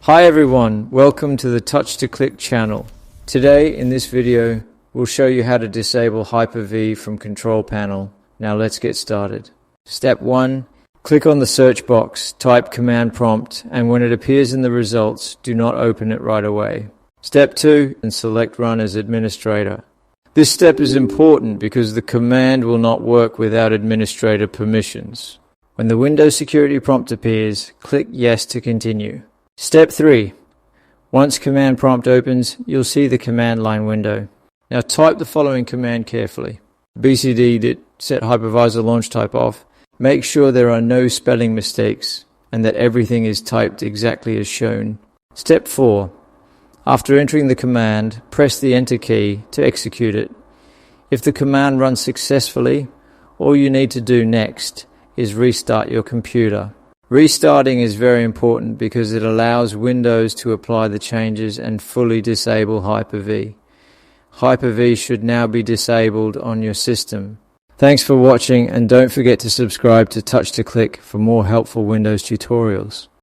Hi everyone, welcome to the Touch to Click channel. Today in this video we'll show you how to disable HyperV from Control Panel. Now let's get started. Step 1. Click on the search box, type command prompt, and when it appears in the results, do not open it right away. Step 2. And select Run as Administrator. This step is important because the command will not work without administrator permissions. When the Windows security prompt appears, click Yes to continue. Step 3. Once command prompt opens, you'll see the command line window. Now type the following command carefully. bcdedit set hypervisor launch type off. Make sure there are no spelling mistakes and that everything is typed exactly as shown. Step 4. After entering the command, press the Enter key to execute it. If the command runs successfully, all you need to do next is restart your computer. Restarting is very important because it allows Windows to apply the changes and fully disable HyperV. HyperV should now be disabled on your system. Thanks for watching, and don't forget to subscribe to Touch to Click for more helpful Windows tutorials.